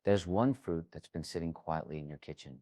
There's one fruit that's been sitting quietly in your kitchen,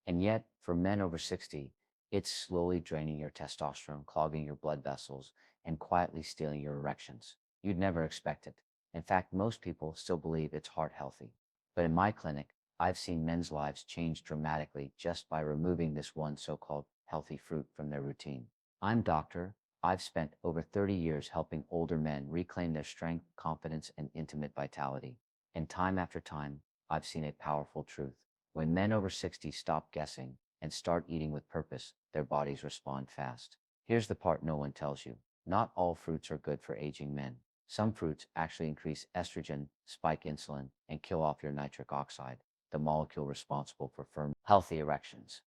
and yet, for men over 60, it's slowly draining your testosterone, clogging your blood vessels, and quietly stealing your erections. You'd never expect it. In fact, most people still believe it's heart healthy. But in my clinic, I've seen men's lives change dramatically just by removing this one so-called healthy fruit from their routine. I'm Doctor. I've spent over 30 years helping older men reclaim their strength, confidence, and intimate vitality. And time after time, I've seen a powerful truth. When men over 60 stop guessing and start eating with purpose, their bodies respond fast. Here's the part no one tells you. Not all fruits are good for aging men. Some fruits actually increase estrogen, spike insulin, and kill off your nitric oxide, the molecule responsible for firm, healthy erections.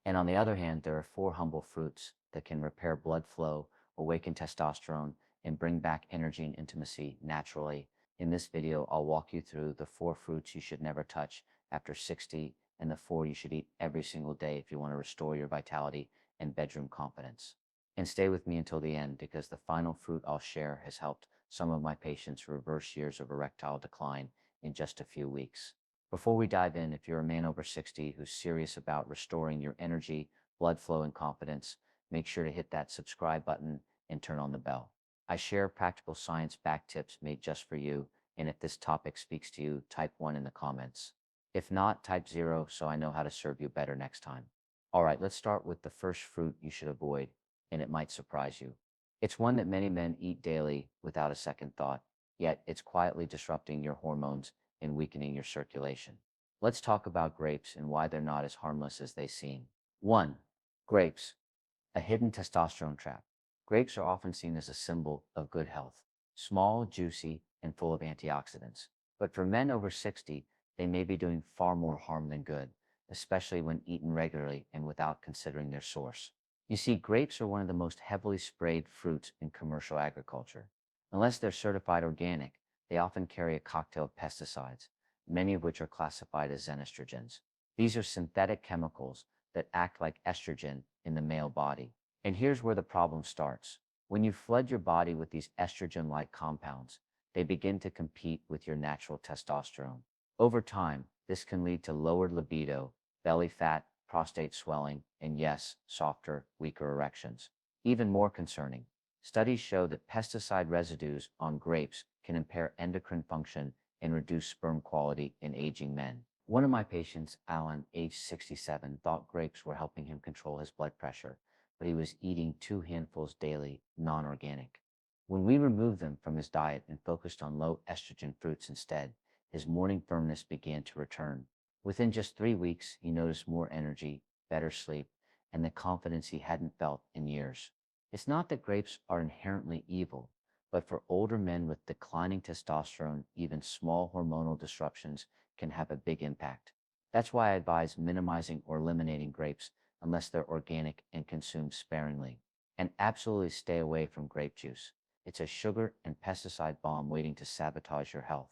And on the other hand, there are four humble fruits that can repair blood flow, awaken testosterone, and bring back energy and intimacy naturally. In this video, I'll walk you through the four fruits you should never touch after 60 and the four you should eat every single day if you want to restore your vitality and bedroom confidence. And stay with me until the end because the final fruit I'll share has helped some of my patients reverse years of erectile decline in just a few weeks. Before we dive in, if you're a man over 60 who's serious about restoring your energy, blood flow, and confidence, make sure to hit that subscribe button and turn on the bell. I share practical science-backed tips made just for you, and if this topic speaks to you, type 1 in the comments. If not, type 0 so I know how to serve you better next time. All right, let's start with the first fruit you should avoid, and it might surprise you. It's one that many men eat daily without a second thought, yet it's quietly disrupting your hormones and weakening your circulation. Let's talk about grapes and why they're not as harmless as they seem. 1. Grapes, a hidden testosterone trap. Grapes are often seen as a symbol of good health, small, juicy, and full of antioxidants. But for men over 60, they may be doing far more harm than good, especially when eaten regularly and without considering their source. You see, grapes are one of the most heavily sprayed fruits in commercial agriculture. Unless they're certified organic, they often carry a cocktail of pesticides, many of which are classified as xenoestrogens. These are synthetic chemicals that act like estrogen in the male body. And here's where the problem starts. When you flood your body with these estrogen-like compounds, they begin to compete with your natural testosterone. Over time, this can lead to lowered libido, belly fat, prostate swelling, and yes, softer, weaker erections. Even more concerning, studies show that pesticide residues on grapes can impair endocrine function and reduce sperm quality in aging men. One of my patients, Alan, aged 67, thought grapes were helping him control his blood pressure, but he was eating 2 handfuls daily, non-organic. When we removed them from his diet and focused on low estrogen fruits instead, his morning firmness began to return. Within just 3 weeks, he noticed more energy, better sleep, and the confidence he hadn't felt in years. It's not that grapes are inherently evil, but for older men with declining testosterone, even small hormonal disruptions can have a big impact. That's why I advise minimizing or eliminating grapes unless they're organic and consumed sparingly. And absolutely stay away from grape juice. It's a sugar and pesticide bomb waiting to sabotage your health.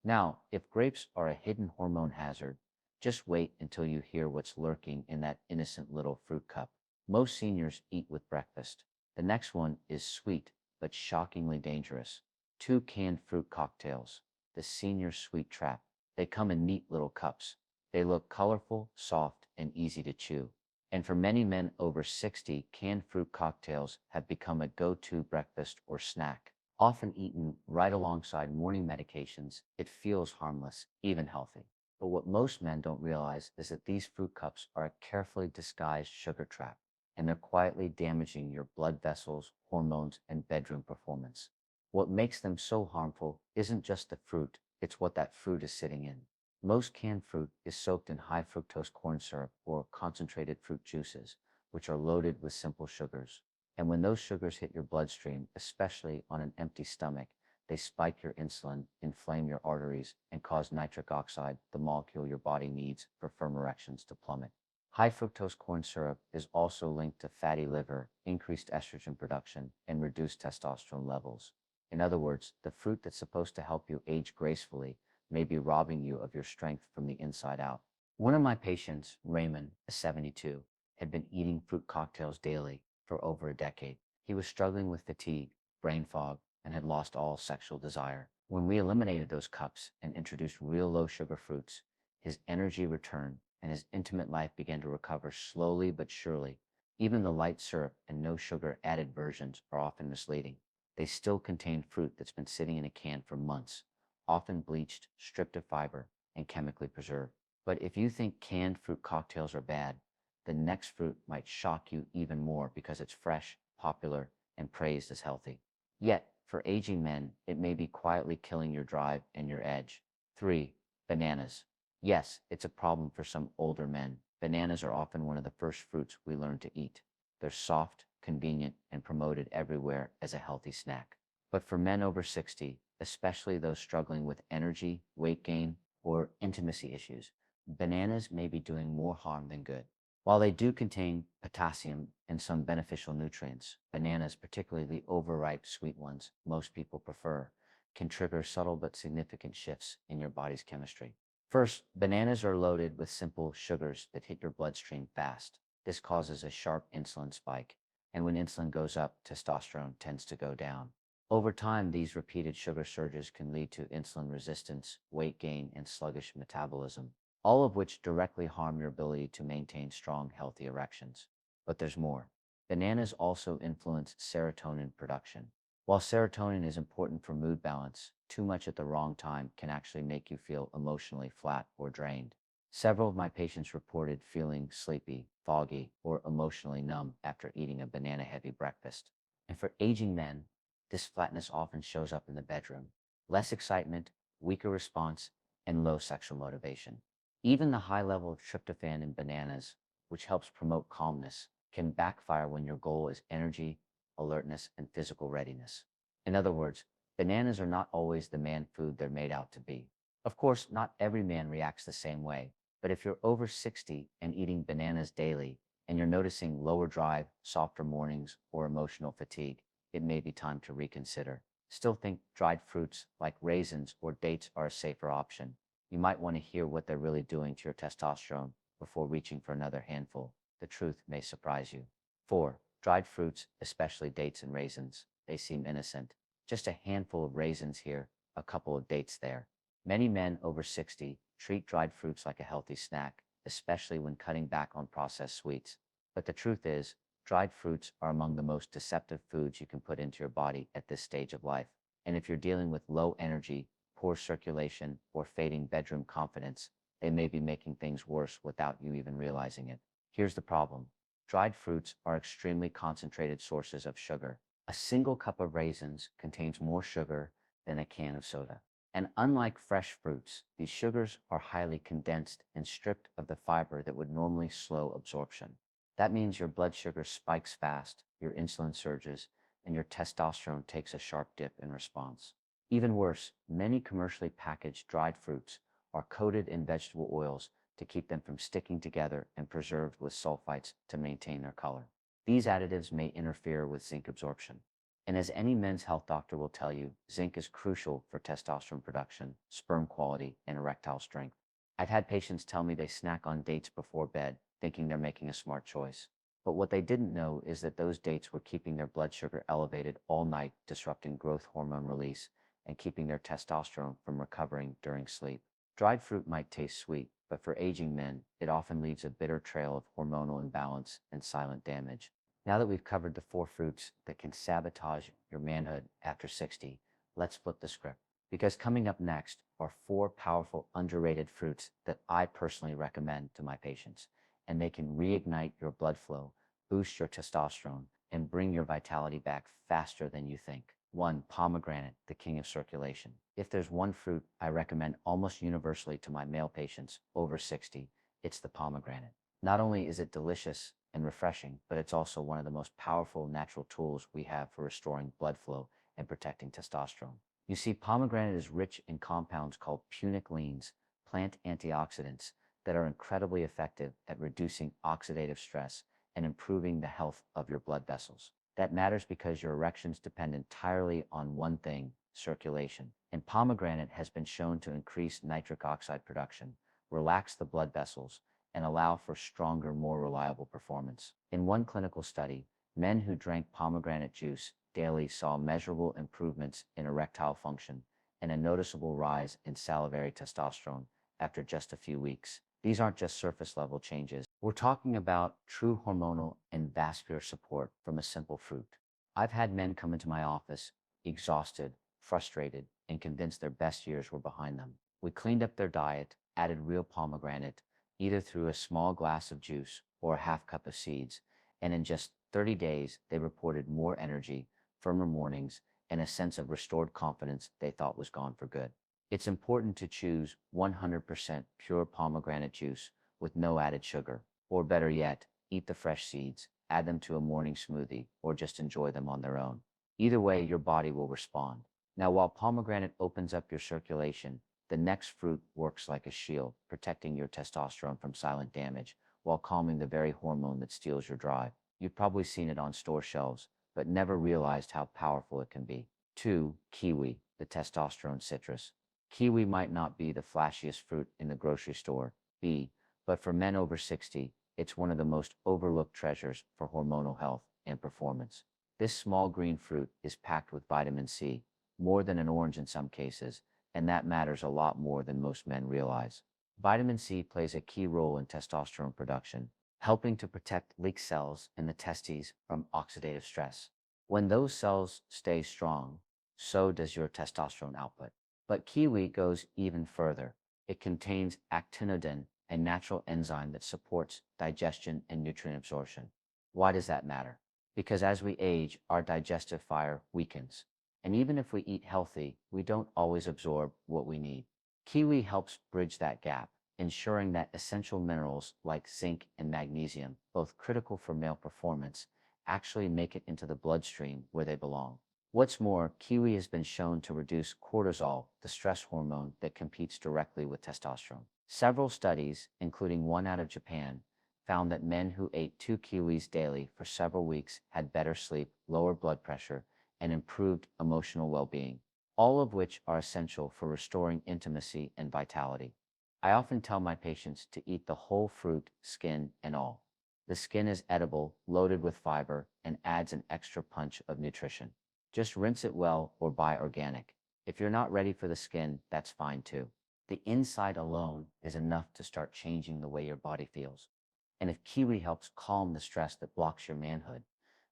Now, if grapes are a hidden hormone hazard, just wait until you hear what's lurking in that innocent little fruit cup. Most seniors eat with breakfast. The next one is sweet, but shockingly dangerous. 2 canned fruit cocktails, the senior sweet trap. They come in neat little cups. They look colorful, soft, and easy to chew. And for many men over 60, canned fruit cocktails have become a go-to breakfast or snack. Often eaten right alongside morning medications, it feels harmless, even healthy. But what most men don't realize is that these fruit cups are a carefully disguised sugar trap, and they're quietly damaging your blood vessels, hormones, and bedroom performance. What makes them so harmful isn't just the fruit, it's what that fruit is sitting in. Most canned fruit is soaked in high fructose corn syrup or concentrated fruit juices, which are loaded with simple sugars. And when those sugars hit your bloodstream, especially on an empty stomach, they spike your insulin, inflame your arteries, and cause nitric oxide, the molecule your body needs for firm erections, to plummet. High fructose corn syrup is also linked to fatty liver, increased estrogen production, and reduced testosterone levels. In other words, the fruit that's supposed to help you age gracefully may be robbing you of your strength from the inside out. One of my patients, Raymond, a 72, had been eating fruit cocktails daily for over a decade. He was struggling with fatigue, brain fog, and had lost all sexual desire. When we eliminated those cups and introduced real low sugar fruits, his energy returned and his intimate life began to recover slowly but surely. Even the light syrup and no sugar added versions are often misleading. They still contain fruit that's been sitting in a can for months, often bleached, stripped of fiber, and chemically preserved. But if you think canned fruit cocktails are bad, the next fruit might shock you even more because it's fresh, popular, and praised as healthy. Yet, for aging men, it may be quietly killing your drive and your edge. 3. Bananas. Yes, it's a problem for some older men. Bananas are often one of the first fruits we learn to eat. They're soft, convenient, and promoted everywhere as a healthy snack. But for men over 60, especially those struggling with energy, weight gain, or intimacy issues, bananas may be doing more harm than good. While they do contain potassium and some beneficial nutrients, bananas, particularly the overripe sweet ones most people prefer, can trigger subtle but significant shifts in your body's chemistry. First, bananas are loaded with simple sugars that hit your bloodstream fast. This causes a sharp insulin spike, and when insulin goes up, testosterone tends to go down. Over time, these repeated sugar surges can lead to insulin resistance, weight gain, and sluggish metabolism, all of which directly harm your ability to maintain strong, healthy erections. But there's more. Bananas also influence serotonin production. While serotonin is important for mood balance, too much at the wrong time can actually make you feel emotionally flat or drained. Several of my patients reported feeling sleepy, foggy, or emotionally numb after eating a banana-heavy breakfast. And for aging men, this flatness often shows up in the bedroom. Less excitement, weaker response, and low sexual motivation. Even the high level of tryptophan in bananas, which helps promote calmness, can backfire when your goal is energy, alertness, and physical readiness. In other words, bananas are not always the man food they're made out to be. Of course, not every man reacts the same way, but if you're over 60 and eating bananas daily, and you're noticing lower drive, softer mornings, or emotional fatigue, it may be time to reconsider. Still think dried fruits like raisins or dates are a safer option. You might want to hear what they're really doing to your testosterone before reaching for another handful. The truth may surprise you. 4. Dried fruits, especially dates and raisins. They seem innocent. Just a handful of raisins here, a couple of dates there. Many men over 60 treat dried fruits like a healthy snack, especially when cutting back on processed sweets. But the truth is, dried fruits are among the most deceptive foods you can put into your body at this stage of life. And if you're dealing with low energy, poor circulation, or fading bedroom confidence, they may be making things worse without you even realizing it. Here's the problem. Dried fruits are extremely concentrated sources of sugar. A single cup of raisins contains more sugar than a can of soda. And unlike fresh fruits, these sugars are highly condensed and stripped of the fiber that would normally slow absorption. That means your blood sugar spikes fast, your insulin surges, and your testosterone takes a sharp dip in response. Even worse, many commercially packaged dried fruits are coated in vegetable oils to keep them from sticking together and preserved with sulfites to maintain their color. These additives may interfere with zinc absorption. And as any men's health doctor will tell you, zinc is crucial for testosterone production, sperm quality, and erectile strength. I've had patients tell me they snack on dates before bed, thinking they're making a smart choice. But what they didn't know is that those dates were keeping their blood sugar elevated all night, disrupting growth hormone release and keeping their testosterone from recovering during sleep. Dried fruit might taste sweet, but for aging men, it often leaves a bitter trail of hormonal imbalance and silent damage. Now that we've covered the 4 fruits that can sabotage your manhood after 60, let's flip the script. Because coming up next are 4 powerful underrated fruits that I personally recommend to my patients, and they can reignite your blood flow, boost your testosterone, and bring your vitality back faster than you think. 1. Pomegranate, the king of circulation. If there's one fruit I recommend almost universally to my male patients over 60, it's the pomegranate. Not only is it delicious and refreshing, but it's also one of the most powerful natural tools we have for restoring blood flow and protecting testosterone. You see, pomegranate is rich in compounds called punicalines, plant antioxidants, that are incredibly effective at reducing oxidative stress and improving the health of your blood vessels. That matters because your erections depend entirely on one thing: circulation. And pomegranate has been shown to increase nitric oxide production, relax the blood vessels, and allow for stronger, more reliable performance. In one clinical study, men who drank pomegranate juice daily saw measurable improvements in erectile function and a noticeable rise in salivary testosterone after just a few weeks. These aren't just surface level changes. We're talking about true hormonal and vascular support from a simple fruit. I've had men come into my office exhausted, frustrated, and convinced their best years were behind them. We cleaned up their diet, added real pomegranate, either through a small glass of juice or a half cup of seeds, and in just 30 days, they reported more energy, firmer mornings, and a sense of restored confidence they thought was gone for good. It's important to choose 100% pure pomegranate juice with no added sugar, or better yet, eat the fresh seeds, add them to a morning smoothie, or just enjoy them on their own. Either way, your body will respond. Now, while pomegranate opens up your circulation, the next fruit works like a shield, protecting your testosterone from silent damage while calming the very hormone that steals your drive. You've probably seen it on store shelves, but never realized how powerful it can be. 2. Kiwi, the testosterone citrus. Kiwi might not be the flashiest fruit in the grocery store, but for men over 60, it's one of the most overlooked treasures for hormonal health and performance. This small green fruit is packed with vitamin C, more than an orange in some cases, and that matters a lot more than most men realize. Vitamin C plays a key role in testosterone production, helping to protect leak cells in the testes from oxidative stress. When those cells stay strong, so does your testosterone output. But kiwi goes even further. It contains actinidin, a natural enzyme that supports digestion and nutrient absorption. Why does that matter? Because as we age, our digestive fire weakens. And even if we eat healthy, we don't always absorb what we need. Kiwi helps bridge that gap, ensuring that essential minerals like zinc and magnesium, both critical for male performance, actually make it into the bloodstream where they belong. What's more, kiwi has been shown to reduce cortisol, the stress hormone that competes directly with testosterone. Several studies, including one out of Japan, found that men who ate 2 kiwis daily for several weeks had better sleep, lower blood pressure, and improved emotional well-being, all of which are essential for restoring intimacy and vitality. I often tell my patients to eat the whole fruit, skin and all. The skin is edible, loaded with fiber, and adds an extra punch of nutrition. Just rinse it well or buy organic. If you're not ready for the skin, that's fine too. The inside alone is enough to start changing the way your body feels. And if kiwi helps calm the stress that blocks your manhood,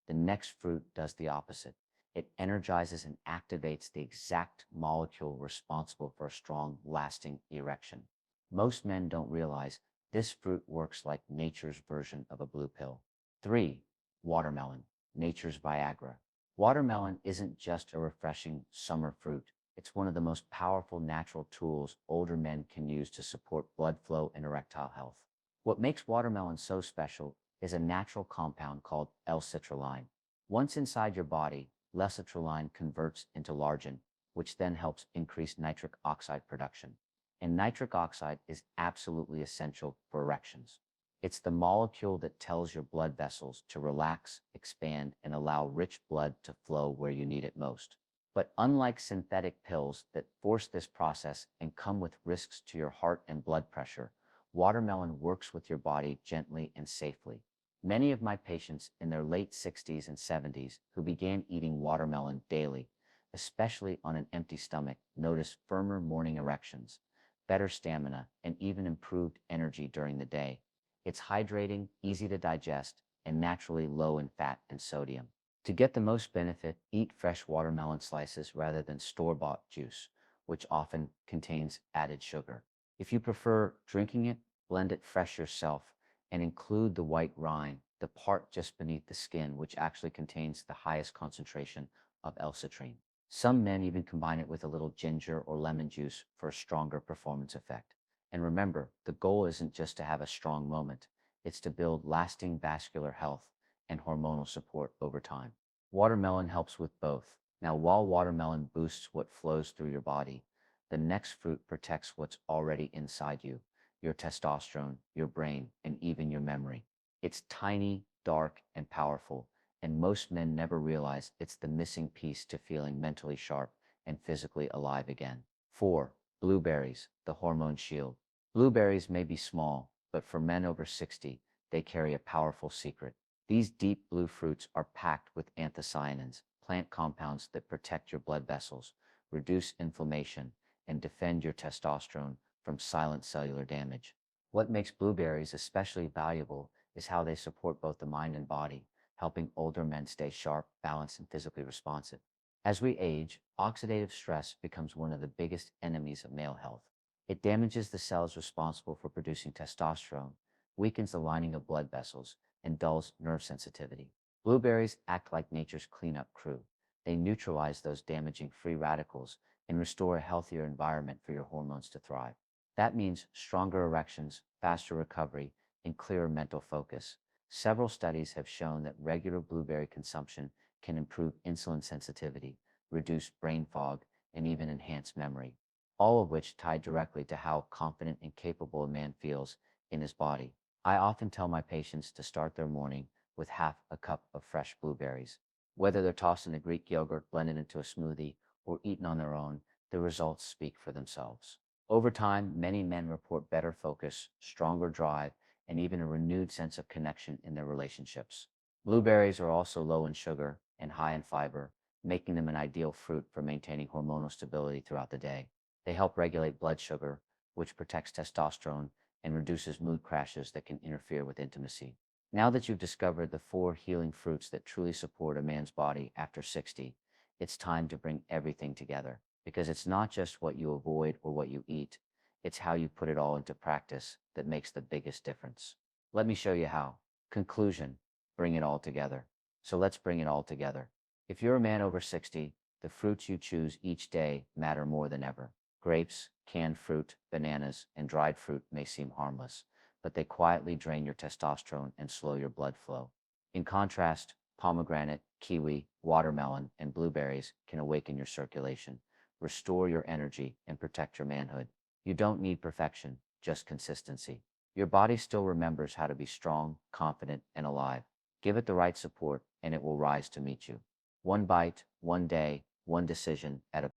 the next fruit does the opposite. It energizes and activates the exact molecule responsible for a strong, lasting erection. Most men don't realize this fruit works like nature's version of a blue pill. 3. Watermelon, nature's Viagra. Watermelon isn't just a refreshing summer fruit. It's one of the most powerful natural tools older men can use to support blood flow and erectile health. What makes watermelon so special is a natural compound called L-citrulline. Once inside your body, L-citrulline converts into largin, which then helps increase nitric oxide production. And nitric oxide is absolutely essential for erections. It's the molecule that tells your blood vessels to relax, expand, and allow rich blood to flow where you need it most. But unlike synthetic pills that force this process and come with risks to your heart and blood pressure, watermelon works with your body gently and safely. Many of my patients in their late 60s and 70s who began eating watermelon daily, especially on an empty stomach, notice firmer morning erections, better stamina, and even improved energy during the day. It's hydrating, easy to digest, and naturally low in fat and sodium. To get the most benefit, eat fresh watermelon slices rather than store-bought juice, which often contains added sugar. If you prefer drinking it, blend it fresh yourself and include the white rind, the part just beneath the skin, which actually contains the highest concentration of L-citrine. Some men even combine it with a little ginger or lemon juice for a stronger performance effect. And remember, the goal isn't just to have a strong moment, it's to build lasting vascular health and hormonal support over time. Watermelon helps with both. Now, while watermelon boosts what flows through your body, the next fruit protects what's already inside you, your testosterone, your brain, and even your memory. It's tiny, dark, and powerful, and most men never realize it's the missing piece to feeling mentally sharp and physically alive again. 4. Blueberries, the hormone shield. Blueberries may be small, but for men over 60, they carry a powerful secret. These deep blue fruits are packed with anthocyanins, plant compounds that protect your blood vessels, reduce inflammation, and defend your testosterone from silent cellular damage. What makes blueberries especially valuable is how they support both the mind and body, helping older men stay sharp, balanced, and physically responsive. As we age, oxidative stress becomes one of the biggest enemies of male health. It damages the cells responsible for producing testosterone, weakens the lining of blood vessels, and dulls nerve sensitivity. Blueberries act like nature's cleanup crew. They neutralize those damaging free radicals and restore a healthier environment for your hormones to thrive. That means stronger erections, faster recovery, and clearer mental focus. Several studies have shown that regular blueberry consumption can improve insulin sensitivity, reduce brain fog, and even enhance memory, all of which tie directly to how confident and capable a man feels in his body. I often tell my patients to start their morning with half a cup of fresh blueberries. Whether they're tossed in a Greek yogurt, blended into a smoothie, or eaten on their own, the results speak for themselves. Over time, many men report better focus, stronger drive, and even a renewed sense of connection in their relationships. Blueberries are also low in sugar and high in fiber, making them an ideal fruit for maintaining hormonal stability throughout the day. They help regulate blood sugar, which protects testosterone and reduces mood crashes that can interfere with intimacy. Now that you've discovered the four healing fruits that truly support a man's body after 60, it's time to bring everything together, because it's not just what you avoid or what you eat, it's how you put it all into practice that makes the biggest difference. Let me show you how. Conclusion: bring it all together. So let's bring it all together. If you're a man over 60, the fruits you choose each day matter more than ever. Grapes, canned fruit, bananas, and dried fruit may seem harmless, but they quietly drain your testosterone and slow your blood flow. In contrast, pomegranate, kiwi, watermelon, and blueberries can awaken your circulation, restore your energy, and protect your manhood. You don't need perfection, just consistency. Your body still remembers how to be strong, confident, and alive. Give it the right support, and it will rise to meet you. One bite, one day, one decision at a